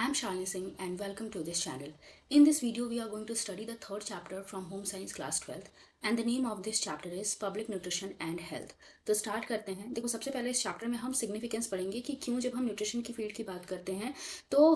I'm Shalini Singh and welcome to this channel. In this video, we are going to study the third chapter from Home Science Class 12th and the name of this chapter is Public Nutrition and Health. तो start करते हैं। देखो, सबसे पहले इस chapter में हम significance पढ़ेंगे कि क्यों जब हम न्यूट्रिशन की फील्ड की बात करते हैं तो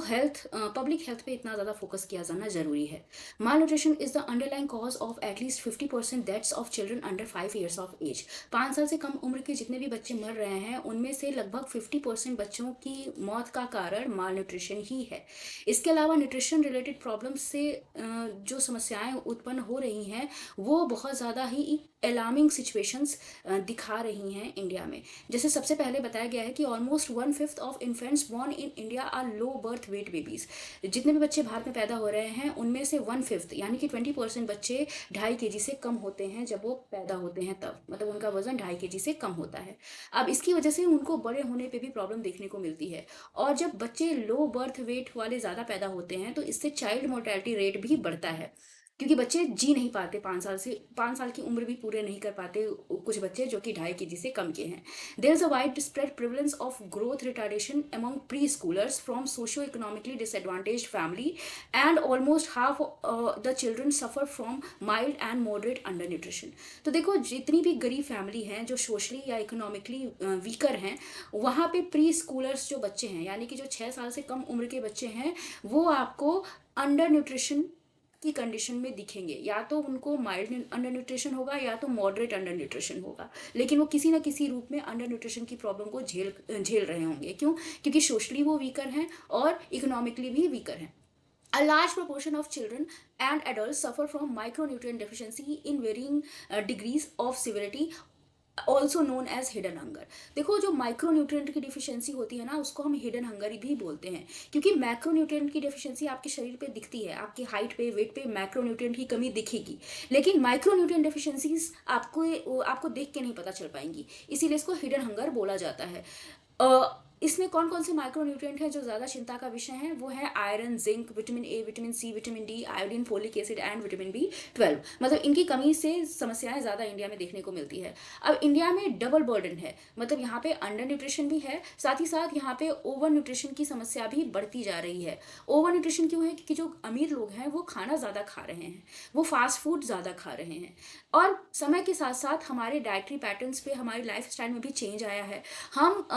पब्लिक हेल्थ पे इतना ज़्यादा फोकस किया जाना जरूरी है। Malnutrition is the underline cause of at least 50% deaths of children under 5 years of age. 5 साल से कम उम्र के जितने भी बच्चे मर रहे हैं उनमें से लगभग 50% बच्चों की मौत का कारण माल न्यूट्रिशन ही है। इसके अलावा न्यूट्रिशन रिलेटेड प्रॉब्लम से जो समस्याएं उत्पन्न हो रही हैं वो बहुत ज़्यादा ही अलार्मिंग सिचुएशंस दिखा रही हैं इंडिया में। जैसे सबसे पहले बताया गया है कि almost 1/5 of infants born in India are low birth weight babies. जितने भी बच्चे भारत में पैदा हो रहे हैं उनमें से 1/5 यानी कि 20% बच्चे 2.5 kg से कम होते हैं जब वो पैदा होते हैं, तब मतलब उनका वजन 2.5 kg से कम होता है। अब इसकी वजह से उनको बड़े होने पे भी प्रॉब्लम देखने को मिलती है। और जब बच्चे लो बर्थ वेट वाले ज़्यादा पैदा होते हैं तो इससे चाइल्ड मोर्टेलिटी रेट भी बढ़ता है, क्योंकि बच्चे जी नहीं पाते। 5 साल की उम्र भी पूरे नहीं कर पाते कुछ बच्चे जो कि 2.5 kg से कम के हैं। There is a widespread prevalence of growth retardation among preschoolers from socio economically disadvantage family and almost half the children suffer from mild and moderate undernutrition. तो देखो, जितनी भी गरीब फैमिली हैं जो सोशली या economically weaker हैं, वहाँ पे प्री स्कूलर्स जो बच्चे हैं यानी कि जो 6 साल से कम उम्र के बच्चे हैं वो आपको अंडर न्यूट्रिशन की कंडीशन में दिखेंगे। या तो उनको माइल्ड अंडर न्यूट्रिशन होगा या तो मॉडरेट अंडर न्यूट्रिशन होगा, लेकिन वो किसी ना किसी रूप में अंडर न्यूट्रिशन की प्रॉब्लम को झेल रहे होंगे। क्यों? क्योंकि सोशली वो वीकर हैं और इकोनॉमिकली भी वीकर हैं। A large proportion of children and adults suffer from micronutrient deficiency in varying degrees of severity, also known as hidden hunger. देखो, जो माइक्रोन्यूट्रिएंट की डिफिशियंसी होती है ना उसको हम हिडन हंगर भी बोलते हैं, क्योंकि मैक्रोन्यूट्रिएंट की डिफिशियंसी आपके शरीर पे दिखती है, आपकी हाइट पे वेट पे मैक्रोन्यूट्रिएंट की कमी दिखेगी, लेकिन माइक्रोन्यूट्रिएंट डिफिशियंसीज आपको देख के नहीं पता चल पाएंगी, इसीलिए इसको हिडन हंगर बोला जाता है। इसमें कौन कौन से माइक्रोन्यूट्रिएंट हैं जो ज़्यादा चिंता का विषय है? वो है iron, zinc, vitamin A, vitamin C, vitamin D, iodine, folic acid and vitamin B12। मतलब इनकी कमी से समस्याएं ज़्यादा इंडिया में देखने को मिलती है। अब इंडिया में डबल बर्डन है, मतलब यहाँ पे अंडर न्यूट्रिशन भी है, साथ ही साथ यहाँ पे ओवर न्यूट्रिशन की समस्या भी बढ़ती जा रही है। ओवर न्यूट्रिशन क्यों है? क्योंकि जो अमीर लोग हैं वो खाना ज़्यादा खा रहे हैं, वो फास्ट फूड ज़्यादा खा रहे हैं, और समय के साथ साथ हमारे डाइटरी पैटर्न्स पे, हमारी लाइफ स्टाइल में भी चेंज आया है। हम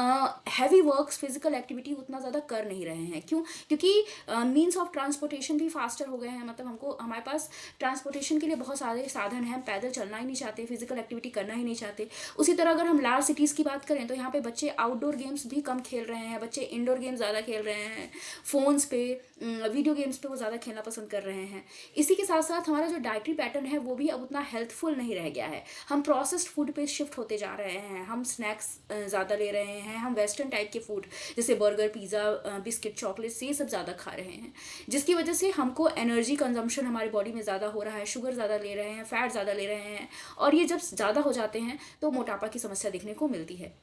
हैवी वर्क्स, फिजिकल एक्टिविटी उतना ज़्यादा कर नहीं रहे हैं। क्यों? क्योंकि मीन्स ऑफ ट्रांसपोर्टेशन भी फास्टर हो गए हैं। मतलब हमारे पास ट्रांसपोर्टेशन के लिए बहुत सारे साधन हैं, पैदल चलना ही नहीं चाहते, फिजिकल एक्टिविटी करना ही नहीं चाहते। उसी तरह अगर हम लार्ज सिटीज़ की बात करें तो यहाँ पे बच्चे आउटडोर गेम्स भी कम खेल रहे हैं, बच्चे इंडोर गेम्स ज़्यादा खेल रहे हैं, फ़ोन्स पे, वीडियो गेम्स पे वो ज़्यादा खेलना पसंद कर रहे हैं। इसी के साथ साथ हमारा जो डाइटरी पैटर्न है वो भी अब उतना हेल्थफुल नहीं रह गया है। हम प्रोसेस्ड फूड पे शिफ्ट होते जा रहे हैं, हम स्नैक्स ज़्यादा ले रहे हैं, हम वेस्टर्न टाइप के फूड जैसे बर्गर, पिज़्ज़ा, बिस्किट, चॉकलेट्स ये सब ज़्यादा खा रहे हैं, जिसकी वजह से हमको एनर्जी कंजम्पशन हमारी बॉडी में ज़्यादा हो रहा है, शुगर ज़्यादा ले रहे हैं, फैट ज़्यादा ले रहे हैं, और ये जब ज़्यादा हो जाते हैं तो मोटापा की समस्या देखने को मिलती है।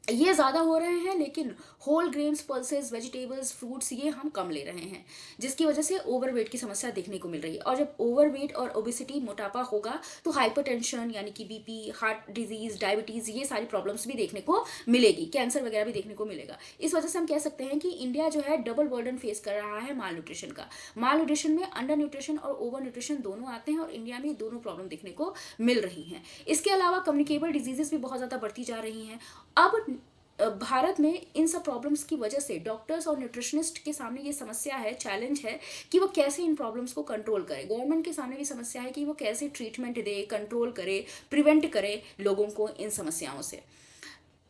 ये ज़्यादा हो रहे हैं, लेकिन whole grains, pulses, vegetables, fruits ये हम कम ले रहे हैं, जिसकी वजह से ओवरवेट की समस्या देखने को मिल रही है। और जब ओवरवेट और ओबेसिटी, मोटापा होगा तो हाइपरटेंशन यानी कि बीपी, हार्ट डिजीज, डायबिटीज़ ये सारी प्रॉब्लम्स भी देखने को मिलेगी, कैंसर वगैरह भी देखने को मिलेगा। इस वजह से हम कह सकते हैं कि इंडिया जो है डबल बर्डन फेस कर रहा है माल न्यूट्रिशन का। माल न्यूट्रिशन में अंडर न्यूट्रिशन और ओवर न्यूट्रिशन दोनों आते हैं और इंडिया में दोनों प्रॉब्लम देखने को मिल रही हैं। इसके अलावा कम्युनिकेबल डिजीजेस भी बहुत ज़्यादा बढ़ती जा रही हैं। अब भारत में इन सब प्रॉब्लम्स की वजह से डॉक्टर्स और न्यूट्रिशनिस्ट के सामने ये समस्या है, चैलेंज है कि वो कैसे इन प्रॉब्लम्स को कंट्रोल करे। गवर्नमेंट के सामने भी समस्या है कि वो कैसे ट्रीटमेंट दे, कंट्रोल करे, प्रिवेंट करे लोगों को इन समस्याओं से।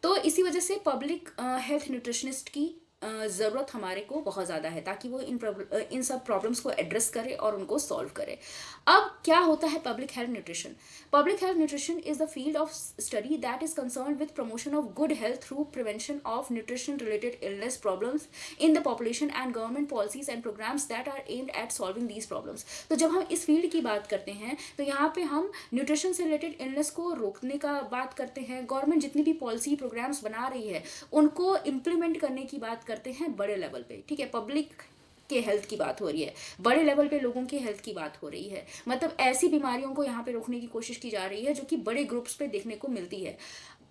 तो इसी वजह से पब्लिक हेल्थ न्यूट्रिशनिस्ट की ज़रूरत हमारे को बहुत ज़्यादा है, ताकि वो इन सब प्रॉब्लम्स को एड्रेस करे और उनको सॉल्व करे। अब क्या होता है public health nutrition? Public health nutrition is the field of study that is concern with promotion of good health through prevention of nutrition related illness problems in the population and government policies and programmes that are aimed at solving these problems. तो जब हम इस field की बात करते हैं तो यहाँ पे हम न्यूट्रिशन से रिलेटेड इलनेस को रोकने का बात करते हैं। गवर्नमेंट जितनी भी पॉलिसी प्रोग्राम्स बना रही है उनको इम्प्लीमेंट करने की बात करते हैं बड़े लेवल पे। ठीक है, पब्लिक के हेल्थ की बात हो रही है, बड़े लेवल पे लोगों के हेल्थ की बात हो रही है। मतलब ऐसी बीमारियों को यहाँ पे रोकने की कोशिश की जा रही है जो कि बड़े ग्रुप्स पे देखने को मिलती है।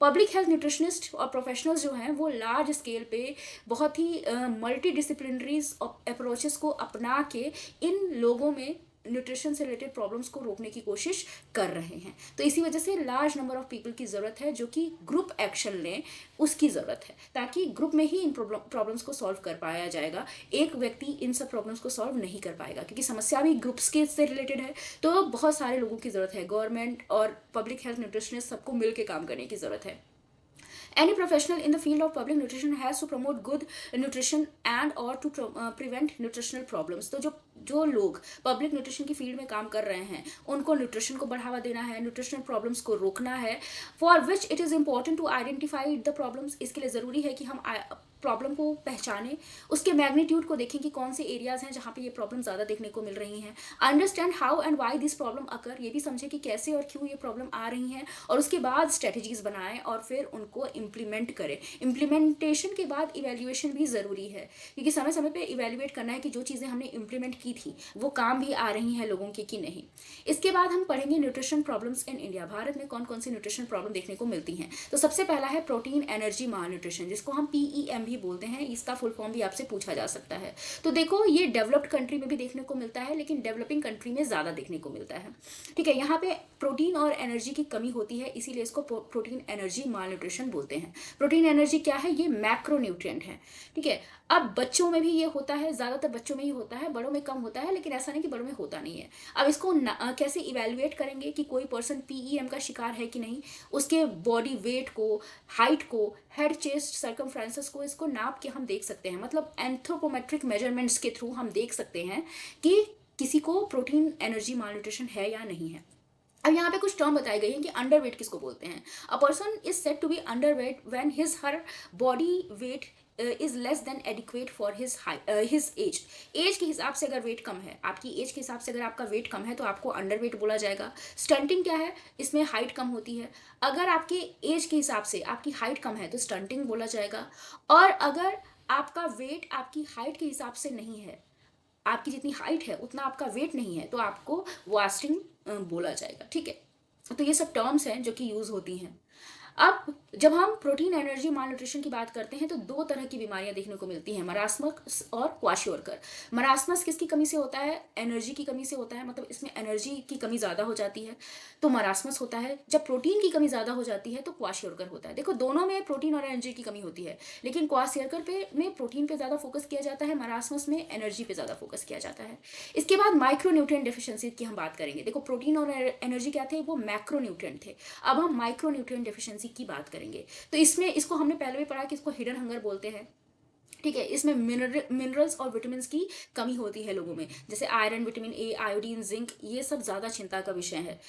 पब्लिक हेल्थ न्यूट्रिशनिस्ट और प्रोफेशनल्स जो हैं वो लार्ज स्केल पे बहुत ही मल्टी डिसिप्लिनरीज अप्रोचेस को अपना के इन लोगों में न्यूट्रिशन से रिलेटेड प्रॉब्लम्स को रोकने की कोशिश कर रहे हैं। तो इसी वजह से लार्ज नंबर ऑफ पीपल की ज़रूरत है जो कि ग्रुप एक्शन लें, उसकी ज़रूरत है, ताकि ग्रुप में ही इन प्रॉब्लम्स को सॉल्व कर पाया जाएगा। एक व्यक्ति इन सब प्रॉब्लम्स को सॉल्व नहीं कर पाएगा, क्योंकि समस्या भी ग्रुप्स के से रिलेटेड है। तो बहुत सारे लोगों की ज़रूरत है, गवर्नमेंट और पब्लिक हेल्थ न्यूट्रिशनिस्ट सबको मिलकर काम करने की ज़रूरत है। Any professional in the field of public nutrition has to promote good nutrition and or to prevent nutritional problems. तो जो लोग पब्लिक न्यूट्रिशन की फील्ड में काम कर रहे हैं उनको न्यूट्रिशन को बढ़ावा देना है, न्यूट्रिशनल प्रॉब्लम्स को रोकना है। For which it is important to identify the problems. इसके लिए ज़रूरी है कि हम प्रॉब्लम को पहचानें, उसके मैग्नीट्यूड को देखें कि कौन से एरियाज हैं जहाँ पे ये प्रॉब्लम ज़्यादा देखने को मिल रही हैं। Understand how and why this problem occur, ये भी समझें कि कैसे और क्यों ये प्रॉब्लम आ रही हैं, और उसके बाद स्ट्रेटजीज बनाएं और फिर उनको इम्प्लीमेंट करें। इम्प्लीमेंटेशन के बाद इवेल्युएशन भी ज़रूरी है, क्योंकि समय समय पर इवेल्युएट करना है कि जो चीज़ें हमने इम्प्लीमेंट की थी वो काम भी आ रही हैं लोगों के कि नहीं। इसके बाद हम पढ़ेंगे nutrition problems in India. Bharat में कौन कौन सी न्यूट्रिशन प्रॉब्लम देखने को मिलती हैं। तो सबसे पहला है प्रोटीन एनर्जी माल न्यूट्रिशन, जिसको हम PEM भी बोलते हैं। इसका फुल फॉर्म भी आपसे पूछा जा सकता है। तो देखो, ये डेवलप्ड कंट्री में भी देखने को मिलता है, लेकिन डेवलपिंग कंट्री में ज़्यादा देखने को मिलता है। ठीक है, यहाँ पे प्रोटीन और एनर्जी की कमी होती है, इसीलिए इसको प्रोटीन एनर्जी माल न्यूट्रिशन बोलते हैं। प्रोटीन एनर्जी क्या है? ये मैक्रो न्यूट्रिएंट है। ठीक है, अब बच्चों में भी ये होता है, ज़्यादातर बच्चों में ही होता है, बड़ों में कम होता है, लेकिन ऐसा नहीं कि बड़ों में होता नहीं है। अब इसको कैसे इवेल्युएट करेंगे कि कोई पर्सन PEM का शिकार है कि नहीं? उसके बॉडी वेट को, हाइट को, हेड चेस्ट सर्कमफ्रेंसेस को, इसको नाप के हम देख सकते हैं। मतलब एंथ्रोपोमेट्रिक मेजरमेंट्स के थ्रू हम देख सकते हैं कि किसी को प्रोटीन एनर्जी मालन्यूट्रिशन है या नहीं है। अब यहाँ पे कुछ टर्म बताई गई है कि अंडरवेट किसको बोलते हैं। A person is said to be underweight when his her body weight is less than adequate for his age के हिसाब से अगर वेट कम है, आपकी एज के हिसाब से अगर आपका वेट कम है तो आपको अंडरवेट बोला जाएगा। स्टंटिंग क्या है? इसमें हाइट कम होती है। अगर आपके एज के हिसाब से आपकी हाइट कम है तो स्टंटिंग बोला जाएगा। और अगर आपका वेट आपकी हाइट के हिसाब से नहीं है, आपकी जितनी हाइट है उतना आपका वेट नहीं है, तो आपको वास्टिंग बोला जाएगा। ठीक है, तो ये सब टर्म्स हैं जो कि यूज होती हैं। अब जब हम प्रोटीन एनर्जी माल न्यूट्रिशन की बात करते हैं तो दो तरह की बीमारियां देखने को मिलती हैं, मरासमस और क्वाशियोरकर। मरासमस किसकी कमी से होता है? एनर्जी की कमी से होता है, मतलब इसमें एनर्जी की कमी ज़्यादा हो जाती है तो मरासमस होता है। जब प्रोटीन की कमी ज़्यादा हो जाती है तो क्वाशियोरकर होता है। देखो, दोनों में प्रोटीन और एनर्जी की कमी होती है, लेकिन क्वाशियोरकर में प्रोटीन पे ज़्यादा फोकस किया जाता है, मरासमस में एनर्जी पे ज़्यादा फोकस किया जाता है। इसके बाद माइक्रो न्यूट्रिएंट डेफिशिएंसी की हम बात करेंगे। देखो, प्रोटीन और एनर्जी क्या थे? वो मैक्रो न्यूट्रिएंट थे। अब हम माइक्रो न्यूट्रिएंट डेफिशिएंसी की बात करेंगे। तो इसमें इसको हमने पहले भी पढ़ा कि इसको हिडन हंगर बोलते हैं। ठीक है, इसमें मिनरल्स और विटामिन की कमी होती है लोगों में, जैसे iron, vitamin A, iodine, zinc, ये सब ज़्यादा चिंता का विषय है।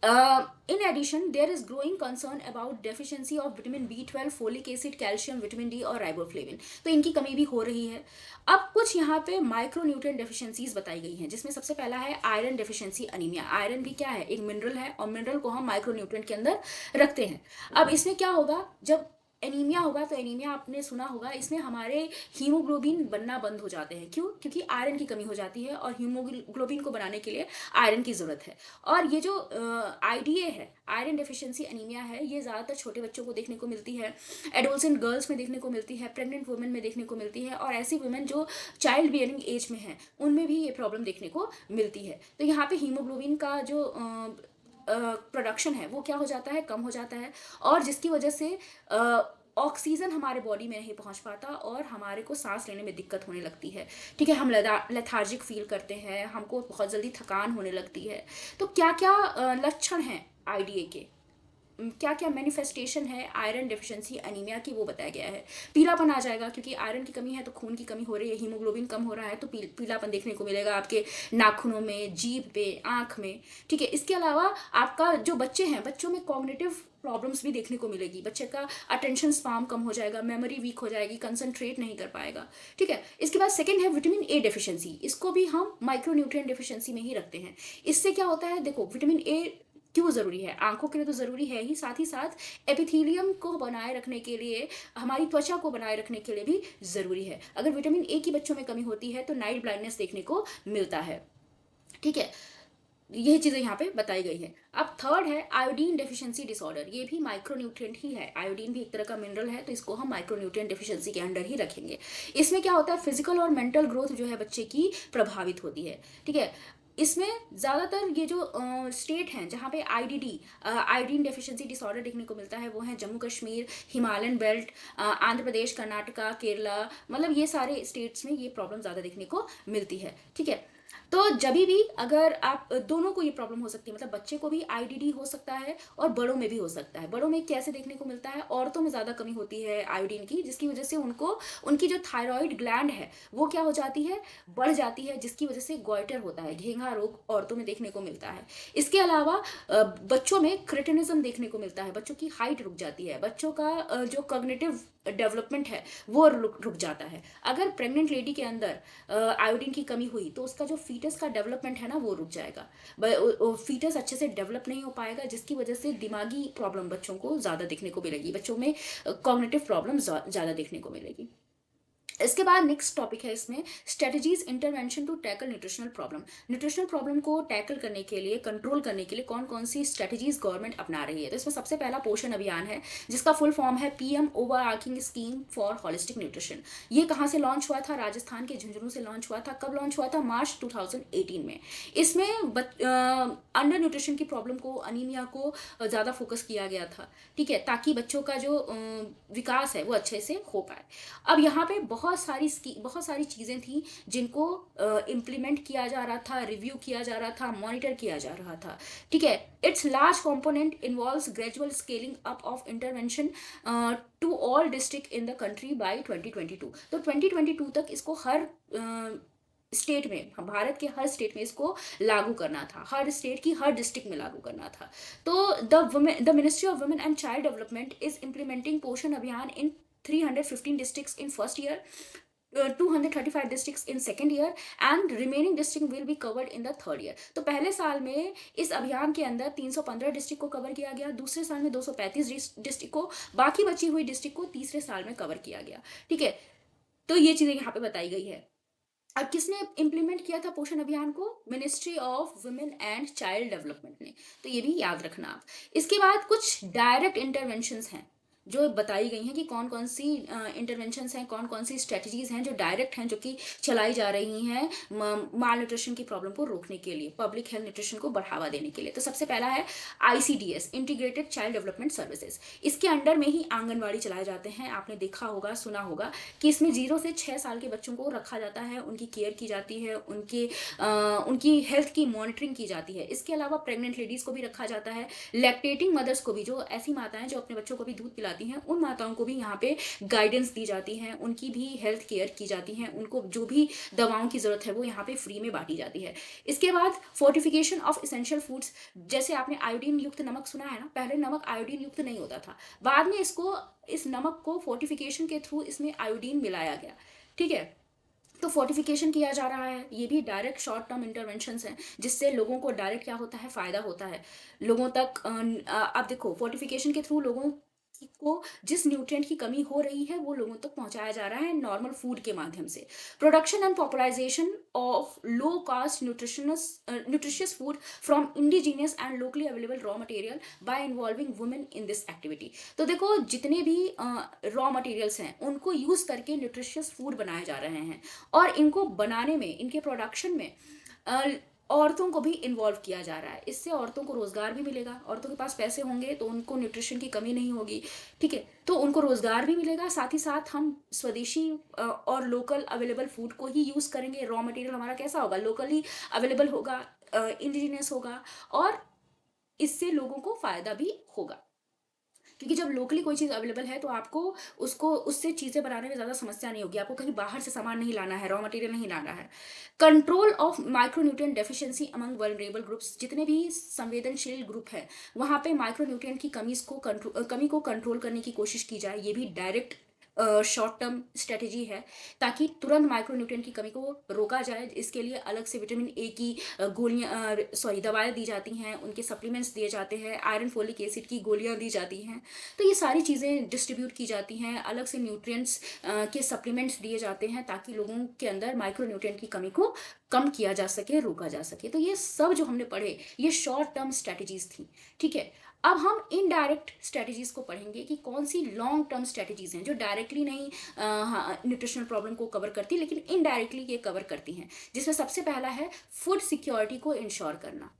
In addition, there is growing concern about deficiency of vitamin B12, folic acid, calcium, vitamin D और राइबोफ्लेविन। तो इनकी कमी भी हो रही है। अब कुछ यहाँ पे माइक्रोन्यूट्रिएंट डेफिशिएंसीज बताई गई हैं, जिसमें सबसे पहला है आयरन डेफिशिएंसी अनीमिया। आयरन भी क्या है? एक मिनरल है, और मिनरल को हम माइक्रोन्यूट्रिएंट के अंदर रखते हैं। अब इसमें क्या होगा? जब एनीमिया होगा, तो एनीमिया आपने सुना होगा, इसमें हमारे हीमोग्लोबिन बनना बंद हो जाते हैं। क्यों? क्योंकि आयरन की कमी हो जाती है, और हीमोग्लोबिन को बनाने के लिए आयरन की ज़रूरत है। और ये जो IDA है, आयरन डेफिशिएंसी अनीमिया है, ये ज़्यादातर छोटे बच्चों को देखने को मिलती है, एडोलसेंट गर्ल्स में देखने को मिलती है, प्रेग्नेंट वुमेन में देखने को मिलती है, और ऐसी वुमेन जो चाइल्ड बियरिंग एज में हैं उनमें भी ये प्रॉब्लम देखने को मिलती है। तो यहाँ पे हीमोग्लोबिन का जो प्रोडक्शन है वो क्या हो जाता है? कम हो जाता है, और जिसकी वजह से ऑक्सीजन हमारे बॉडी में नहीं पहुंच पाता और हमारे को सांस लेने में दिक्कत होने लगती है। ठीक है, हम लेथार्जिक फील करते हैं, हमको बहुत जल्दी थकान होने लगती है। तो क्या क्या लक्षण हैं IDA के, क्या क्या मैनिफेस्टेशन है आयरन डेफिशिएंसी अनीमिया की, वो बताया गया है। पीलापन आ जाएगा, क्योंकि आयरन की कमी है तो खून की कमी हो रही है, हीमोग्लोबिन कम हो रहा है, तो पीलापन देखने को मिलेगा आपके नाखूनों में, जीभ पे, आँख में। ठीक है, इसके अलावा आपका जो बच्चे हैं, बच्चों में कॉग्निटिव प्रॉब्लम्स भी देखने को मिलेगी। बच्चे का अटेंशन स्पैन कम हो जाएगा, मेमोरी वीक हो जाएगी, कंसंट्रेट नहीं कर पाएगा। ठीक है, इसके बाद सेकंड है विटामिन A डेफिशिएंसी। इसको भी हम माइक्रोन्यूट्रिएंट डेफिशिएंसी में ही रखते हैं। इससे क्या होता है? देखो, विटामिन A क्यों ज़रूरी है? आंखों के लिए तो ज़रूरी है ही, साथ ही साथ एपिथेलियम को बनाए रखने के लिए, हमारी त्वचा को बनाए रखने के लिए भी ज़रूरी है। अगर विटामिन A की बच्चों में कमी होती है तो नाइट ब्लाइंडनेस देखने को मिलता है। ठीक है, ये चीज़ें यहाँ पे बताई गई है। अब थर्ड है आयोडीन डेफिशिएंसी डिसऑर्डर। ये भी माइक्रोन्यूट्रिएंट ही है, आयोडीन भी एक तरह का मिनरल है, तो इसको हम माइक्रोन्यूट्रिएंट डेफिशिएंसी के अंडर ही रखेंगे। इसमें क्या होता है, फिजिकल और मेंटल ग्रोथ जो है बच्चे की प्रभावित होती है। ठीक है, इसमें ज़्यादातर ये जो स्टेट हैं जहाँ पे आईडीडी आयोडीन डेफिशिएंसी डिसऑर्डर देखने को मिलता है वो है जम्मू कश्मीर, हिमालयन बेल्ट, आंध्र प्रदेश, कर्नाटका, केरला, मतलब ये सारे स्टेट्स में ये प्रॉब्लम ज़्यादा देखने को मिलती है। ठीक है, तो जब भी अगर आप दोनों को ये प्रॉब्लम हो सकती है, मतलब बच्चे को भी आईडीडी हो सकता है और बड़ों में भी हो सकता है। बड़ों में कैसे देखने को मिलता है, औरतों में ज़्यादा कमी होती है आयोडीन की, जिसकी वजह से उनको उनकी जो थायराइड ग्लैंड है वो क्या हो जाती है, बढ़ जाती है, जिसकी वजह से गॉइटर होता है, घेंघा रोग औरतों में देखने को मिलता है। इसके अलावा बच्चों में क्रिटिनिज्म देखने को मिलता है, बच्चों की हाइट रुक जाती है, बच्चों का जो कॉग्निटिव डेवलपमेंट है वो रुक जाता है। अगर प्रेग्नेंट लेडी के अंदर आयोडीन की कमी हुई तो उसका जो फीटस का डेवलपमेंट है ना वो रुक जाएगा, फीटस अच्छे से डेवलप नहीं हो पाएगा, जिसकी वजह से दिमागी प्रॉब्लम बच्चों को ज़्यादा देखने को मिलेगी, बच्चों में कॉग्निटिव प्रॉब्लम ज़्यादा देखने को मिलेगी। इसके बाद नेक्स्ट टॉपिक है इसमें strategies intervention to tackle nutritional problem. Nutritional problem को टैकल करने के लिए, कंट्रोल करने के लिए कौन कौन सी स्ट्रेटजीज गवर्नमेंट अपना रही है। तो इसमें सबसे पहला पोषण अभियान है, जिसका फुल फॉर्म है PM overarching scheme for holistic nutrition. ये कहाँ से लॉन्च हुआ था, राजस्थान के झुंझुनू से लॉन्च हुआ था। कब लॉन्च हुआ था, मार्च 2018 में। इसमें अंडर न्यूट्रिशन की प्रॉब्लम को, अनीमिया को ज़्यादा फोकस किया गया था। ठीक है, ताकि बच्चों का जो विकास है वो अच्छे से हो पाए। अब यहाँ पे बहुत सारी चीज़ें थी जिनको इम्प्लीमेंट किया जा रहा था, रिव्यू किया जा रहा था, मॉनिटर किया जा रहा था। ठीक है, it's large component involves gradual scaling up of intervention to all district in the country by 2022। तो 2022 तक इसको हर स्टेट में, भारत के हर स्टेट में इसको लागू करना था, हर स्टेट की हर डिस्ट्रिक्ट में लागू करना था। तो the ministry of women and child development is implementing पोषण अभियान इन 315 districts in first year, 235 districts in second year and remaining district will be covered in the third year। तो पहले साल में इस अभियान के अंदर 315 डिस्ट्रिक्ट को कवर किया गया, दूसरे साल में 235 डिस्ट्रिक्ट को, बाकी बची हुई डिस्ट्रिक्ट को तीसरे साल में कवर किया गया। ठीक है, तो ये चीजें यहाँ पे बताई गई है। अब किसने इम्प्लीमेंट किया था पोषण अभियान को, ministry of women and child development ने। तो ये भी याद रखना आप। इसके बाद कुछ डायरेक्ट इंटरवेंशंस हैं जो बताई गई हैं कि कौन कौन सी इंटरवेंशंस हैं, कौन कौन सी स्ट्रेटजीज हैं जो डायरेक्ट हैं, जो कि चलाई जा रही हैं माल न्यूट्रिशन की प्रॉब्लम को रोकने के लिए, पब्लिक हेल्थ न्यूट्रिशन को बढ़ावा देने के लिए। तो सबसे पहला है ICDS, integrated child development services. इसके अंडर में ही आंगनबाड़ी चलाए जाते हैं। आपने देखा होगा, सुना होगा कि इसमें 0 से 6 साल के बच्चों को रखा जाता है, उनकी केयर की जाती है, उनकी हेल्थ की मॉनिटरिंग की जाती है। इसके अलावा प्रेग्नेंट लेडीज को भी रखा जाता है, लैक्टेटिंग मदर्स को भी, जो ऐसी माताएं जो अपने बच्चों को भी दूध पिलाती हैं, उन माताओं को भी यहाँ पे गाइडेंस दी जाती है, उनकी भी हेल्थ केयर की जाती है, उनको जो भी दवाओं की जरूरत है वो यहाँ पे फ्री में बांटी जाती है। इसके बाद फोर्टिफिकेशन ऑफ इसेंशियल फूड्स। जैसे आपने आयोडीन युक्त नमक सुना है ना, पहले नमक आयोडीन युक्त नहीं होता था, बाद में इसको, इस नमक को फोर्टिफिकेशन के थ्रू इसमें आयोडीन मिलाया गया। ठीक है, तो फोर्टिफिकेशन किया जा रहा है। ये भी डायरेक्ट शॉर्ट टर्म इंटरवेंशंस हैं, जिससे लोगों को डायरेक्ट क्या होता है, फायदा होता है लोगों तक। अब देखो, फोर्टिफिकेशन के थ्रू लोगों को जिस न्यूट्रिएंट की कमी हो रही है वो लोगों तक पहुंचाया जा रहा है नॉर्मल फूड के माध्यम से। Production and popularisation of low cost nutritious food from indigenous and locally available raw material by involving women in this activity. तो देखो, जितने भी रॉ मटेरियल्स हैं उनको यूज करके न्यूट्रिशियस फूड बनाए जा रहे हैं, और इनको बनाने में, इनके प्रोडक्शन में औरतों को भी इन्वॉल्व किया जा रहा है। इससे औरतों को रोजगार भी मिलेगा, औरतों के पास पैसे होंगे तो उनको न्यूट्रिशन की कमी नहीं होगी। ठीक है, तो उनको रोजगार भी मिलेगा, साथ ही साथ हम स्वदेशी और लोकल अवेलेबल फूड को ही यूज करेंगे। रॉ मटेरियल हमारा कैसा होगा, लोकली अवेलेबल होगा, इंडिजिनियस होगा, और इससे लोगों को फायदा भी होगा। क्योंकि जब लोकली कोई चीज़ अवेलेबल है तो आपको उसको, उससे चीज़ें बनाने में ज़्यादा समस्या नहीं होगी, आपको कहीं बाहर से सामान नहीं लाना है, रॉ मटेरियल नहीं लाना है। Control of micronutrient deficiency among vulnerable groups. जितने भी संवेदनशील ग्रुप है वहाँ पे माइक्रोन्यूट्रिएंट की कमी को कंट्रोल करने की कोशिश की जाए। ये भी डायरेक्ट शॉर्ट टर्म स्ट्रेटेजी है, ताकि तुरंत माइक्रोन्यूट्रिएंट की कमी को रोका जाए। इसके लिए अलग से विटामिन ए की गोलियां, सॉरी, दवाएं दी जाती हैं, उनके सप्लीमेंट्स दिए जाते हैं, आयरन फोलिक एसिड की गोलियां दी जाती हैं। तो ये सारी चीज़ें डिस्ट्रीब्यूट की जाती हैं, अलग से न्यूट्रिएंट्स के सप्लीमेंट्स दिए जाते हैं, ताकि लोगों के अंदर माइक्रोन्यूट्रिएंट की कमी को कम किया जा सके, रोका जा सके। तो ये सब जो हमने पढ़े, ये शॉर्ट टर्म स्ट्रेटेजीज थी। ठीक है, अब हम इनडायरेक्ट स्ट्रेटेजीज को पढ़ेंगे कि कौन सी लॉन्ग टर्म स्ट्रेटेजीज हैं जो डायरेक्टली नहीं न्यूट्रिशनल प्रॉब्लम को कवर करती, लेकिन इनडायरेक्टली ये कवर करती हैं। जिसमें सबसे पहला है फूड सिक्योरिटी को इंश्योर करना।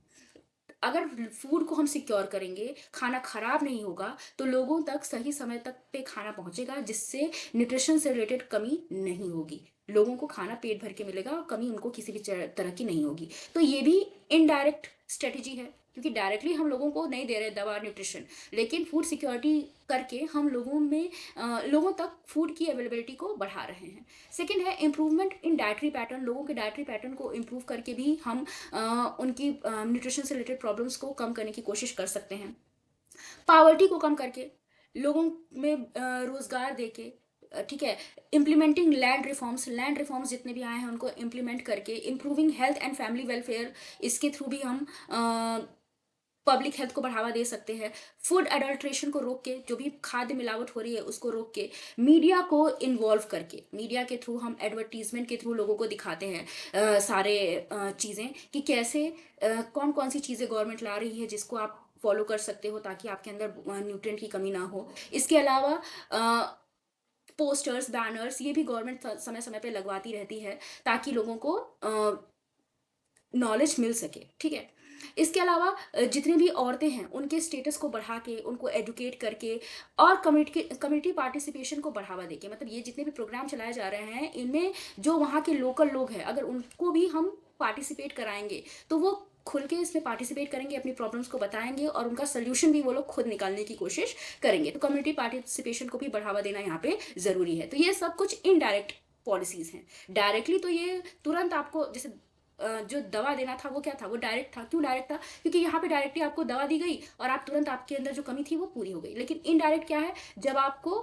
अगर फूड को हम सिक्योर करेंगे, खाना खराब नहीं होगा, तो लोगों तक सही समय तक पे खाना पहुंचेगा, जिससे न्यूट्रिशन से रिलेटेड कमी नहीं होगी। लोगों को खाना पेट भर के मिलेगा और कमी उनको किसी भी तरह की नहीं होगी। तो ये भी इनडायरेक्ट स्ट्रेटेजी है, क्योंकि डायरेक्टली हम लोगों को नहीं दे रहे दवा, न्यूट्रिशन, लेकिन फूड सिक्योरिटी करके हम लोगों तक फूड की अवेलेबिलिटी को बढ़ा रहे हैं। सेकेंड है इम्प्रूवमेंट इन डाइटरी पैटर्न। लोगों के डाइटरी पैटर्न को इम्प्रूव करके भी हम उनकी न्यूट्रिशन से रिलेटेड प्रॉब्लम्स को कम करने की कोशिश कर सकते हैं। पावर्टी को कम करके, लोगों में रोजगार देके, ठीक है, इम्प्लीमेंटिंग लैंड रिफॉर्म्स जितने भी आए हैं उनको इम्प्लीमेंट करके, improving health and family welfare, इसके थ्रू भी हम पब्लिक हेल्थ को बढ़ावा दे सकते हैं। फूड एडल्ट्रेशन को रोक के, जो भी खाद्य मिलावट हो रही है उसको रोक के, मीडिया को इन्वॉल्व करके, मीडिया के थ्रू हम एडवर्टीजमेंट के थ्रू लोगों को दिखाते हैं सारे चीज़ें कि कैसे कौन कौन सी चीज़ें गवर्नमेंट ला रही है जिसको आप फॉलो कर सकते हो, ताकि आपके अंदर न्यूट्रिएंट की कमी ना हो। इसके अलावा पोस्टर्स, बैनर्स, ये भी गवर्नमेंट समय समय पे लगवाती रहती है, ताकि लोगों को नॉलेज मिल सके। ठीक है, इसके अलावा जितनी भी औरतें हैं उनके स्टेटस को बढ़ा के, उनको एजुकेट करके और कम्युनिटी पार्टिसिपेशन को बढ़ावा देके, मतलब ये जितने भी प्रोग्राम चलाए जा रहे हैं इनमें जो वहाँ के लोकल लोग हैं, अगर उनको भी हम पार्टिसिपेट कराएंगे तो वो खुल के इसमें पार्टिसिपेट करेंगे, अपनी प्रॉब्लम्स को बताएंगे और उनका सोल्यूशन भी वो लोग खुद निकालने की कोशिश करेंगे। तो कम्युनिटी पार्टिसिपेशन को भी बढ़ावा देना यहाँ पे जरूरी है। तो ये सब कुछ इनडायरेक्ट पॉलिसीज हैं। डायरेक्टली तो ये तुरंत आपको, जैसे जो दवा देना था वो क्या था, वो डायरेक्ट था। क्यों डायरेक्ट था? क्योंकि यहाँ पे डायरेक्टली आपको दवा दी गई और आप तुरंत, आपके अंदर जो कमी थी वो पूरी हो गई। लेकिन इनडायरेक्ट क्या है, जब आपको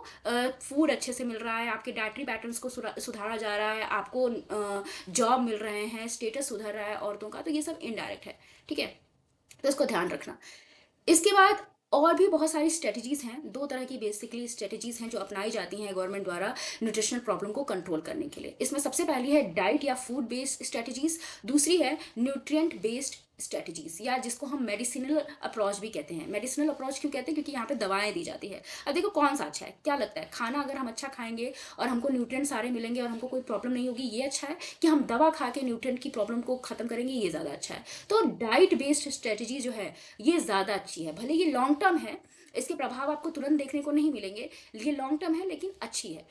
फूड अच्छे से मिल रहा है, आपके डाइटरी पैटर्न्स को सुधारा जा रहा है, आपको जॉब मिल रहे हैं, स्टेटस सुधर रहा है औरतों का, तो ये सब इनडायरेक्ट है। ठीक है, तो इसको ध्यान रखना। इसके बाद और भी बहुत सारी स्ट्रेटजीज हैं। दो तरह की बेसिकली स्ट्रेटजीज हैं जो अपनाई जाती हैं गवर्नमेंट द्वारा न्यूट्रिशनल प्रॉब्लम को कंट्रोल करने के लिए। इसमें सबसे पहली है डाइट या फूड बेस्ड स्ट्रेटजीज, दूसरी है न्यूट्रिएंट बेस्ड स्ट्रेटजीज, या जिसको हम मेडिसिनल अप्रोच भी कहते हैं। मेडिसिनल अप्रोच क्यों कहते हैं? क्योंकि यहाँ पे दवाएं दी जाती है। अब देखो कौन सा अच्छा है, क्या लगता है? खाना अगर हम अच्छा खाएंगे और हमको न्यूट्रिएंट सारे मिलेंगे और हमको कोई प्रॉब्लम नहीं होगी, ये अच्छा है? कि हम दवा खा के न्यूट्रिएंट की प्रॉब्लम को खत्म करेंगे, ये ज़्यादा अच्छा है? तो डाइट बेस्ड स्ट्रेटजी जो है ये ज़्यादा अच्छी है। भले ये लॉन्ग टर्म है, इसके प्रभाव आपको तुरंत देखने को नहीं मिलेंगे, ये लॉन्ग टर्म है लेकिन अच्छी है।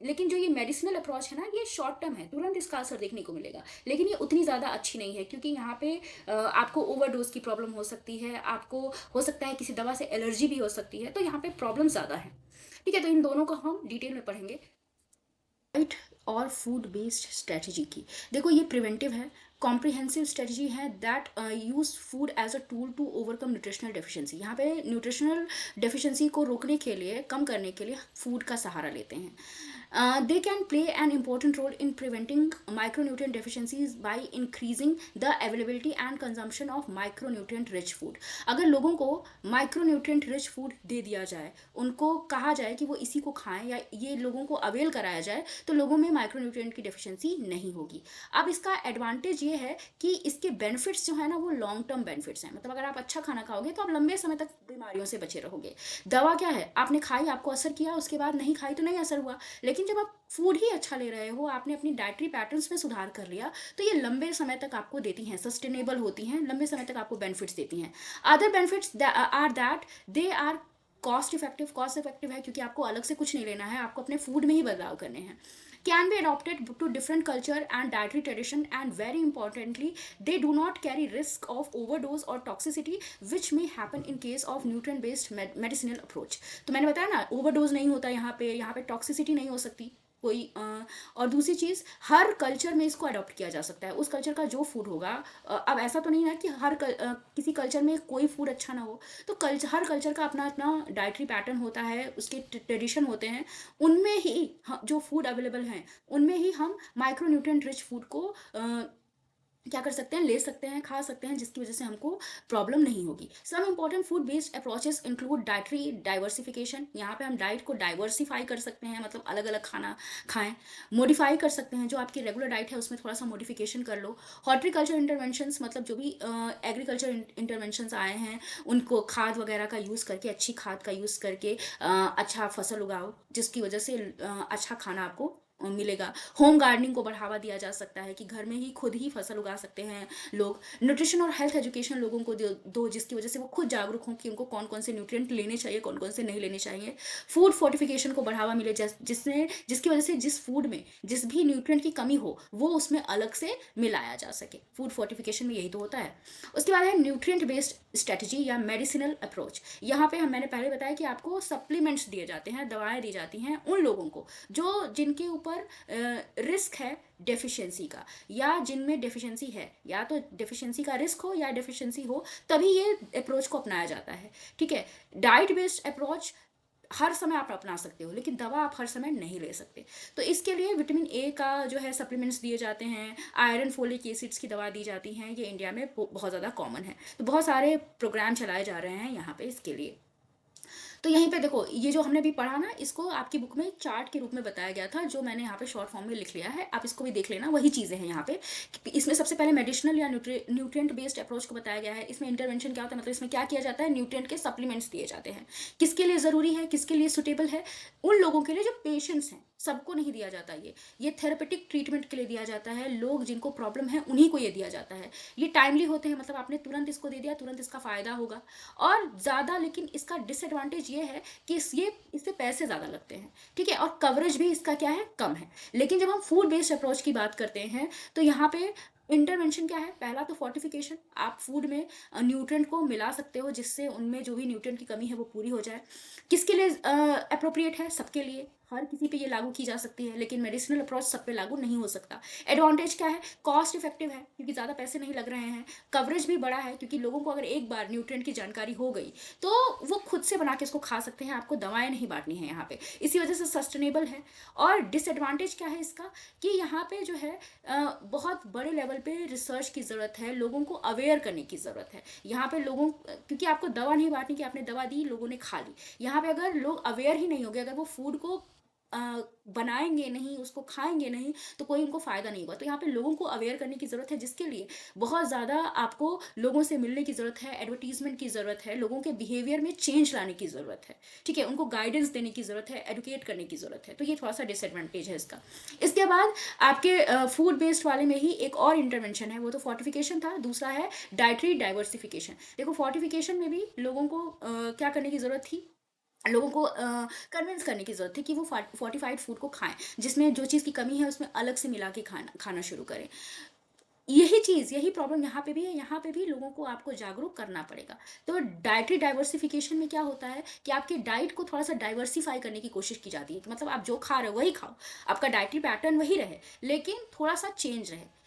लेकिन जो ये मेडिसिनल अप्रोच है ना, ये शॉर्ट टर्म है, तुरंत इसका असर देखने को मिलेगा, लेकिन ये उतनी ज़्यादा अच्छी नहीं है, क्योंकि यहाँ पे आपको ओवरडोज की प्रॉब्लम हो सकती है, आपको हो सकता है किसी दवा से एलर्जी भी हो सकती है, तो यहाँ पे प्रॉब्लम ज़्यादा है। ठीक है, तो इन दोनों को हम डिटेल में पढ़ेंगे। डाइट और फूड बेस्ड स्ट्रेटजी की, देखो ये प्रिवेंटिव है, कॉम्प्रिहेंसिव स्ट्रेटजी है that use food as a tool to overcome nutritional deficiency. यहाँ पे न्यूट्रिशनल डेफिशिएंसी को रोकने के लिए, कम करने के लिए फूड का सहारा लेते हैं। They can play an important role in preventing micronutrient deficiencies by increasing the availability and consumption of micronutrient rich food. अगर लोगों को माइक्रोन्यूट्रिएंट रिच फूड दे दिया जाए, उनको कहा जाए कि वो इसी को खाएं या ये लोगों को अवेल कराया जाए, तो लोगों में माइक्रोन्यूट्रिएंट की डेफिशिएंसी नहीं होगी। अब इसका एडवांटेज ये है कि इसके बेनिफिट्स जो है ना वो लॉन्ग टर्म बेनिफिट्स हैं। मतलब अगर आप अच्छा खाना खाओगे तो आप लंबे समय तक बीमारियों से बचे रहोगे। दवा क्या है, आपने खाई, आपको असर किया, उसके बाद नहीं खाई तो नहीं असर हुआ। लेकिन जब आप फूड ही अच्छा ले रहे हो, आपने अपनी डाइटरी पैटर्न्स में सुधार कर लिया, तो ये लंबे समय तक आपको देती हैं, सस्टेनेबल होती हैं, लंबे समय तक आपको बेनिफिट्स देती हैं। Other benefits are that they are cost effective है, क्योंकि आपको अलग से कुछ नहीं लेना है, आपको अपने फूड में ही बदलाव करने हैं। Can be adopted to different culture and dietary tradition, and very importantly they do not carry risk of overdose or toxicity which may happen in case of nutrient based medicinal approach। तो मैंने बताया ना, overdose नहीं होता यहाँ पे toxicity नहीं हो सकती। कोई और दूसरी चीज़, हर कल्चर में इसको अडॉप्ट किया जा सकता है। उस कल्चर का जो फूड होगा, अब ऐसा तो नहीं है कि किसी कल्चर में कोई फूड अच्छा ना हो। तो हर कल्चर का अपना अपना डाइटरी पैटर्न होता है, उसके ट्रेडिशन होते हैं। उनमें ही जो फूड अवेलेबल हैं, उनमें ही हम माइक्रोन्यूट्रिएंट रिच फूड को क्या कर सकते हैं, ले सकते हैं, खा सकते हैं, जिसकी वजह से हमको प्रॉब्लम नहीं होगी। Some important food based approaches include dietary diversification. यहाँ पे हम डाइट को डाइवर्सिफाई कर सकते हैं, मतलब अलग अलग खाना खाएं। मॉडिफाई कर सकते हैं, जो आपकी रेगुलर डाइट है उसमें थोड़ा सा मॉडिफिकेशन कर लो। हॉर्टिकल्चर इंटरवेंशंस, मतलब जो भी एग्रीकल्चर इंटरवेंशंस आए हैं, उनको खाद वगैरह का यूज़ करके, अच्छी खाद का यूज़ करके अच्छा फसल उगाओ, जिसकी वजह से अच्छा खाना आपको मिलेगा। होम गार्डनिंग को बढ़ावा दिया जा सकता है कि घर में ही खुद ही फसल उगा सकते हैं लोग। न्यूट्रिशन और हेल्थ एजुकेशन लोगों को दो, जिसकी वजह से वो खुद जागरूक हों कि उनको कौन कौन से न्यूट्रिएंट लेने चाहिए, कौन कौन से नहीं लेने चाहिए। फूड फोर्टिफिकेशन को बढ़ावा मिले, जिसकी वजह से जिस फूड में जिस भी न्यूट्रिएंट की कमी हो वो उसमें अलग से मिलाया जा सके। फूड फोर्टिफिकेशन में यही तो होता है। उसके बाद है न्यूट्रिएंट बेस्ड स्ट्रेटजी या मेडिसिनल अप्रोच। यहाँ पे मैंने पहले बताया कि आपको सप्लीमेंट्स दिए जाते हैं, दवाएं दी जाती हैं उन लोगों को जिनके ऊपर रिस्क है डेफिशिएंसी का, या जिनमें डेफिशिएंसी है, या तो डेफिशिएंसी का रिस्क हो या डेफिशिएंसी हो, तभी ये अप्रोच को अपनाया जाता है। ठीक है, डाइट बेस्ड अप्रोच हर समय आप अपना सकते हो, लेकिन दवा आप हर समय नहीं ले सकते। तो इसके लिए विटामिन ए का जो है सप्लीमेंट्स दिए जाते हैं, आयरन फोलिक एसिड्स की दवा दी जाती हैं। ये इंडिया में बहुत ज़्यादा कॉमन है, तो बहुत सारे प्रोग्राम चलाए जा रहे हैं यहाँ पे इसके लिए। तो यहीं पे देखो, ये जो हमने भी पढ़ा ना, इसको आपकी बुक में चार्ट के रूप में बताया गया था, जो मैंने यहाँ पे शॉर्ट फॉर्म में लिख लिया है, आप इसको भी देख लेना, वही चीज़ें हैं यहाँ पे। इसमें सबसे पहले मेडिसिनल या न्यूट्रिएंट बेस्ड अप्रोच को बताया गया है। इसमें इंटरवेंशन क्या होता है, मतलब इसमें क्या किया जाता है, न्यूट्रिएंट के सप्लीमेंट्स दिए जाते हैं। किसके लिए ज़रूरी है, किसके लिए सुटेबल है, उन लोगों के लिए जो पेशेंट्स हैं, सबको नहीं दिया जाता। ये थेरेपेटिक ट्रीटमेंट के लिए दिया जाता है, लोग जिनको प्रॉब्लम है उन्हीं को ये दिया जाता है। ये टाइमली होते हैं, मतलब आपने तुरंत इसको दे दिया, तुरंत इसका फ़ायदा होगा। और ज़्यादा, लेकिन इसका डिसएडवांटेज ये है कि इससे पैसे ज़्यादा लगते हैं। ठीक है, और कवरेज भी इसका क्या है, कम है। लेकिन जब हम फूड बेस्ड अप्रोच की बात करते हैं, तो यहाँ पे इंटरवेंशन क्या है, पहला तो फोर्टिफिकेशन, आप फूड में न्यूट्रिएंट को मिला सकते हो जिससे उनमें जो भी न्यूट्रिएंट की कमी है वो पूरी हो जाए। किसके लिए अप्रोप्रिएट है, सबके लिए, हर किसी पे ये लागू की जा सकती है, लेकिन मेडिसिनल अप्रोच सब पे लागू नहीं हो सकता। एडवांटेज क्या है, कॉस्ट इफेक्टिव है क्योंकि ज़्यादा पैसे नहीं लग रहे हैं। कवरेज भी बड़ा है क्योंकि लोगों को अगर एक बार न्यूट्रिएंट की जानकारी हो गई तो वो खुद से बना के इसको खा सकते हैं, आपको दवाएं नहीं बांटनी है यहाँ पे। इसी वजह से सस्टेनेबल है। और डिसएडवांटेज क्या है इसका, कि यहाँ पे जो है बहुत बड़े लेवल पे रिसर्च की ज़रूरत है, लोगों को अवेयर करने की ज़रूरत है। यहाँ पे लोगों, क्योंकि आपको दवा नहीं बांटनी कि आपने दवा दी, लोगों ने खा ली। यहाँ पे अगर लोग अवेयर ही नहीं होंगे, अगर वो फूड को बनाएंगे नहीं, उसको खाएंगे नहीं, तो कोई उनको फ़ायदा नहीं होगा। तो यहाँ पे लोगों को अवेयर करने की ज़रूरत है, जिसके लिए बहुत ज़्यादा आपको लोगों से मिलने की ज़रूरत है, एडवर्टीजमेंट की ज़रूरत है, लोगों के बिहेवियर में चेंज लाने की ज़रूरत है। ठीक है, उनको गाइडेंस देने की ज़रूरत है, एडुकेट करने की ज़रूरत है। तो ये थोड़ा सा डिसएडवांटेज है इसका। इसके बाद आपके फूड बेस्ड वाले में ही एक और इंटरवेंशन है, वो तो फोर्टिफिकेशन था, दूसरा है डाइटरी डाइवर्सिफिकेशन। देखो, फोर्टिफिकेशन में भी लोगों को क्या करने की ज़रूरत थी, लोगों को कन्विंस करने की ज़रूरत थी कि वो फोर्टिफाइड फूड को खाएं, जिसमें जो चीज़ की कमी है उसमें अलग से मिला के खाना शुरू करें। यही चीज़, यही प्रॉब्लम यहाँ पे भी है, यहाँ पे भी लोगों को आपको जागरूक करना पड़ेगा। तो डाइटरी डाइवर्सिफिकेशन में क्या होता है कि आपके डाइट को थोड़ा सा डाइवर्सिफाई करने की कोशिश की जाती है, कि मतलब आप जो खा रहे हो वही खाओ, आपका डाइटरी पैटर्न वही रहे, लेकिन थोड़ा सा चेंज रहे।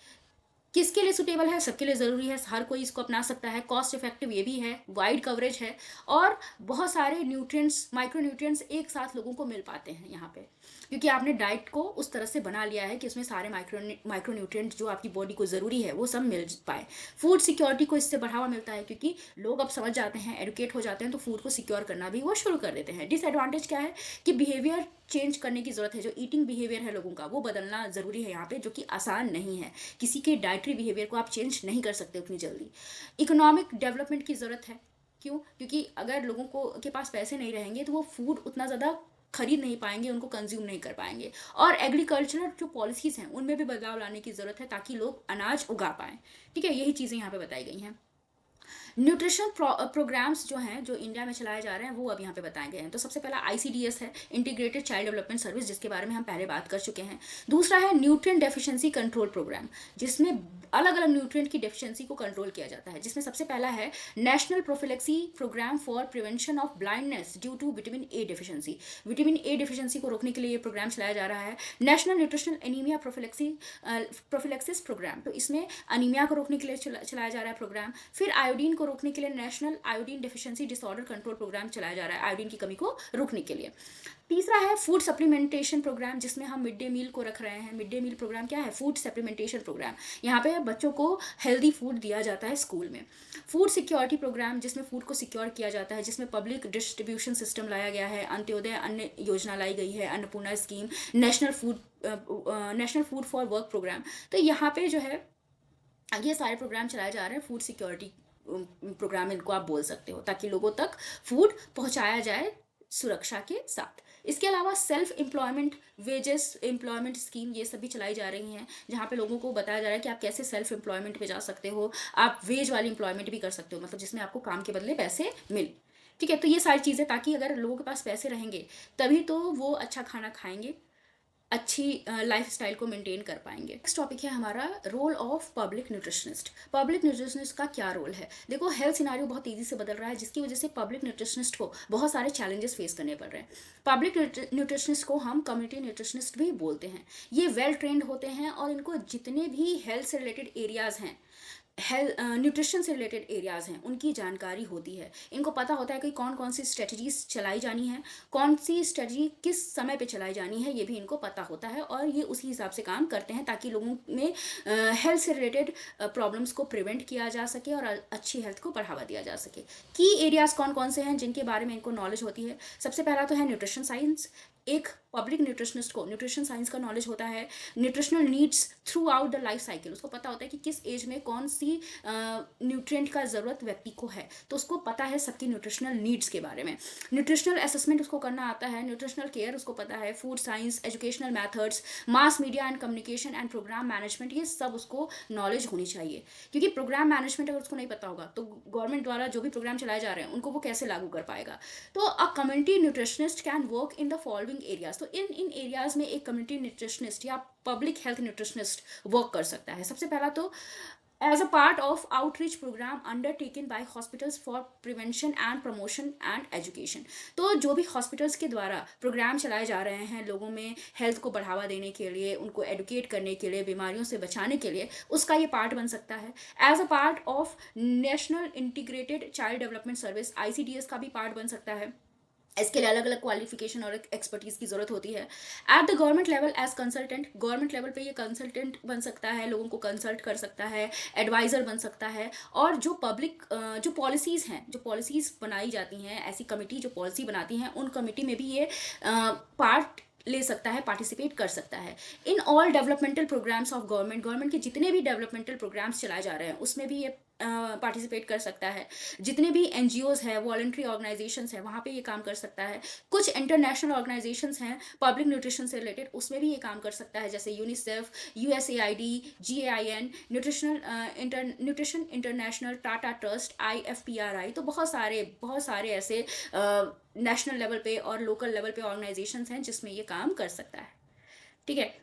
किसके लिए सुटेबल है, सबके लिए ज़रूरी है, हर कोई इसको अपना सकता है, कॉस्ट इफेक्टिव ये भी है, वाइड कवरेज है, और बहुत सारे न्यूट्रिएंट्स, माइक्रो न्यूट्रिएंट्स एक साथ लोगों को मिल पाते हैं यहाँ पे, क्योंकि आपने डाइट को उस तरह से बना लिया है कि उसमें सारे माइक्रो न्यूट्रिएंट जो आपकी बॉडी को ज़रूरी है वो सब मिल पाए। फूड सिक्योरिटी को इससे बढ़ावा मिलता है, क्योंकि लोग अब समझ जाते हैं, एडुकेट हो जाते हैं, तो फूड को सिक्योर करना भी वो शुरू कर देते हैं। डिसएडवांटेज क्या है कि बिहेवियर चेंज करने की ज़रूरत है, जो ईटिंग बिहेवियर है लोगों का वो बदलना ज़रूरी है यहाँ पे, जो कि आसान नहीं है। किसी के डाइटरी बिहेवियर को आप चेंज नहीं कर सकते उतनी जल्दी। इकोनॉमिक डेवलपमेंट की ज़रूरत है। क्यों, क्योंकि अगर लोगों को के पास पैसे नहीं रहेंगे तो वो फूड उतना ज़्यादा खरीद नहीं पाएंगे, उनको कंज्यूम नहीं कर पाएंगे। और एग्रीकल्चरल जो पॉलिसीज़ हैं उनमें भी बदलाव लाने की ज़रूरत है, ताकि लोग अनाज उगा पाएँ। ठीक है, यही चीज़ें यहाँ पे बताई गई हैं। न्यूट्रिशन प्रोग्राम्स जो हैं जो इंडिया में चलाए जा रहे हैं वो अब यहाँ पे बताए गए हैं। तो सबसे पहला आईसीडीएस है, इंटीग्रेटेड चाइल्ड डेवलपमेंट सर्विस, जिसके बारे में हम पहले बात कर चुके हैं। दूसरा है न्यूट्रिएंट डेफिशिएंसी कंट्रोल प्रोग्राम, जिसमें अलग अलग न्यूट्रिएंट की डेफिशिएंसी को कंट्रोल किया जाता है, जिसमें सबसे पहला है national prophylaxis program for prevention of blindness due to vitamin A deficiency. Vitamin A deficiency को रोकने के लिए ये प्रोग्राम चलाया जा रहा है। National nutritional anaemia prophylaxis programme, तो इसमें अनीमिया को रोकने के लिए चलाया जा रहा है प्रोग्राम। फिर आयोडीन को रोकने के लिए national iodine deficiency disorder control programme चलाया जा रहा है, आयोडीन की कमी को रोकने के लिए। तीसरा है फूड सप्लीमेंटेशन प्रोग्राम, जिसमें हम मिड डे मील को रख रहे हैं। मिड डे मील प्रोग्राम क्या है? Food supplementation programme. यहाँ पे बच्चों को हेल्दी फूड दिया जाता है स्कूल में। फूड सिक्योरिटी प्रोग्राम, जिसमें फूड को सिक्योर किया जाता है, जिसमें पब्लिक डिस्ट्रीब्यूशन सिस्टम लाया गया है, अंत्योदय अन्न योजना लाई गई है, Annapurna scheme, national food for work programme. तो यहाँ पे जो है ये सारे प्रोग्राम चलाए जा रहे हैं, फूड सिक्योरिटी प्रोग्राम इनको आप बोल सकते हो, ताकि लोगों तक फूड पहुंचाया जाए सुरक्षा के साथ। इसके अलावा self employment, wages employment scheme, ये सभी चलाई जा रही हैं, जहाँ पे लोगों को बताया जा रहा है कि आप कैसे सेल्फ एम्प्लॉयमेंट पे जा सकते हो। आप वेज वाली एम्प्लॉयमेंट भी कर सकते हो, मतलब जिसमें आपको काम के बदले पैसे मिले। ठीक है, तो ये सारी चीज़ें, ताकि अगर लोगों के पास पैसे रहेंगे तभी तो वो अच्छा खाना खाएंगे, अच्छी लाइफस्टाइल को मेंटेन कर पाएंगे। नेक्स्ट टॉपिक है हमारा role of public nutritionist. Public nutritionist का क्या रोल है? देखो, हेल्थ सिनारियो बहुत तेजी से बदल रहा है, जिसकी वजह से पब्लिक न्यूट्रिशनिस्ट को बहुत सारे चैलेंजेस फेस करने पड़ रहे हैं। पब्लिक न्यूट्रिशनिस्ट को हम कम्युनिटी न्यूट्रिशनिस्ट भी बोलते हैं। ये वेल ट्रेंड होते हैं और इनको जितने भी हेल्थ से रिलेटेड एरियाज हैं, हेल्थ न्यूट्रिशन से रिलेटेड एरियाज़ हैं, उनकी जानकारी होती है। इनको पता होता है कि कौन कौन सी स्ट्रेटजीज चलाई जानी है, कौन सी स्ट्रेटजी किस समय पे चलाई जानी है, ये भी इनको पता होता है, और ये उसी हिसाब से काम करते हैं ताकि लोगों में हेल्थ से रिलेटेड प्रॉब्लम्स को प्रिवेंट किया जा सके और अच्छी हेल्थ को बढ़ावा दिया जा सके। की एरियाज़ कौन कौन से हैं जिनके बारे में इनको नॉलेज होती है? सबसे पहला तो है न्यूट्रिशन साइंस। एक पब्लिक न्यूट्रिशनिस्ट को न्यूट्रिशन साइंस का नॉलेज होता है। Nutritional needs through out the life cycle, उसको पता होता है कि किस एज में कौन सी न्यूट्रिएंट का ज़रूरत व्यक्ति को है, तो उसको पता है सबकी न्यूट्रिशनल नीड्स के बारे में। न्यूट्रिशनल असेसमेंट उसको करना आता है। न्यूट्रिशनल केयर उसको पता है। Food science, educational methods, mass media and communication and programme management, ये सब उसको नॉलेज होनी चाहिए, क्योंकि प्रोग्राम मैनेजमेंट अगर उसको नहीं पता होगा तो गवर्नमेंट द्वारा जो भी प्रोग्राम चलाए जा रहे हैं उनको वो कैसे लागू कर पाएगा। तो a community nutritionist can work in the following areas. तो इन एरियाज में एक कम्युनिटी न्यूट्रिशनिस्ट या पब्लिक हेल्थ न्यूट्रिशनिस्ट वर्क कर सकता है। सबसे पहला तो as a part of outreach program undertaken by hospitals for prevention and promotion and education। तो जो भी हॉस्पिटल्स के द्वारा प्रोग्राम चलाए जा रहे हैं लोगों में हेल्थ को बढ़ावा देने के लिए, उनको एडुकेट करने के लिए, बीमारियों से बचाने के लिए, उसका ये पार्ट बन सकता है। As a part of national integrated child development service, ICDS का भी पार्ट बन सकता है। इसके लिए अलग अलग क्वालिफिकेशन और एक्सपर्टीज़ की ज़रूरत होती है। At the government level as consultant, government level पे ये कंसल्टेंट बन सकता है, लोगों को कंसल्ट कर सकता है, एडवाइज़र बन सकता है। और जो पब्लिक जो पॉलिसीज़ हैं, जो पॉलिसीज़ बनाई जाती हैं, ऐसी कमेटी जो पॉलिसी बनाती हैं, उन कमेटी में भी ये पार्ट ले सकता है, पार्टिसिपेट कर सकता है। In all developmental programmes of government के जितने भी डेवलपमेंटल प्रोग्राम्स चलाए जा रहे हैं उसमें भी ये पार्टिसिपेट कर सकता है। जितने भी एनजीओज़ हैं, वॉलंटरी ऑर्गेनाइजेशंस हैं, वहाँ पे ये काम कर सकता है। कुछ इंटरनेशनल ऑर्गेनाइजेशंस हैं पब्लिक न्यूट्रिशन से रिलेटेड, उसमें भी ये काम कर सकता है, जैसे UNICEF, USAID, GAIN, nutrition international, Tata trust, IFPRI। तो बहुत सारे ऐसे नेशनल लेवल पे और लोकल लेवल पे ऑर्गेनाइजेशंस हैं जिसमें ये काम कर सकता है। ठीक है,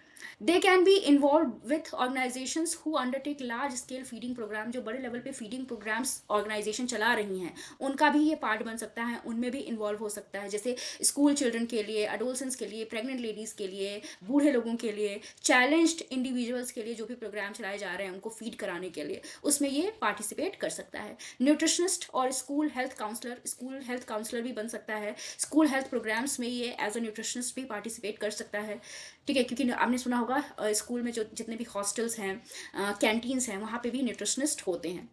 they can be involve with organisations who undertake large scale feeding programme. जो बड़े लेवल पे फीडिंग प्रोग्राम्स ऑर्गेनाइजेशन चला रही हैं उनका भी ये पार्ट बन सकता है, उनमें भी इन्वॉल्व हो सकता है, जैसे स्कूल चिल्ड्रन के लिए, अडोलसेंस के लिए, प्रेग्नेंट लेडीज़ के लिए, बूढ़े लोगों के लिए, चैलेंज्ड इंडिविजुअल्स के लिए, जो भी प्रोग्राम चलाए जा रहे हैं उनको फीड कराने के लिए, उसमें ये पार्टिसिपेट कर सकता है। न्यूट्रिशनिस्ट और स्कूल हेल्थ काउंसलर भी बन सकता है। स्कूल हेल्थ प्रोग्राम्स में ये एज अ न्यूट्रिशनिस्ट भी पार्टिसिपेट कर सकता है। ठीक है, क्योंकि आपने सुना होगा स्कूल में जो जितने भी हॉस्टल्स हैं, कैंटीन्स हैं, वहाँ पे भी न्यूट्रिशनिस्ट होते हैं।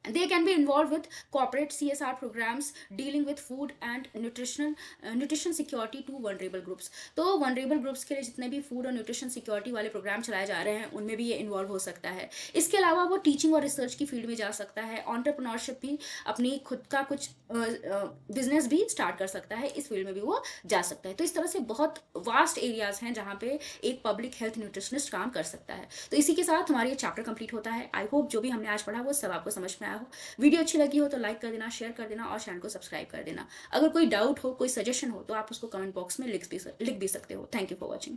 They can be involved with corporate CSR programs dealing with food and nutrition security to vulnerable groups। तो vulnerable groups के लिए जितने भी फूड और न्यूट्रिशन सिक्योरिटी वाले प्रोग्राम चलाए जा रहे हैं उनमें भी ये इन्वॉल्व हो सकता है। इसके अलावा वो टीचिंग और रिसर्च की फील्ड में जा सकता है। एंटरप्रेन्योरशिप भी, अपनी खुद का कुछ बिजनेस भी स्टार्ट कर सकता है, इस फील्ड में भी वो जा सकता है। तो इस तरह से बहुत वास्ट एरियाज हैं जहाँ पे एक पब्लिक हेल्थ न्यूट्रिशनिस्ट काम कर सकता है। तो इसी के साथ हमारा ये चैप्टर कंप्लीट होता है। आई होप जो भी हमने आज पढ़ा वो सब आपको समझ में आया हो। वीडियो अच्छी लगी हो तो लाइक कर देना, शेयर कर देना और चैनल को सब्सक्राइब कर देना। अगर कोई डाउट हो, कोई सजेशन हो तो आप उसको कमेंट बॉक्स में लिख भी सकते हो। Thank you for watching.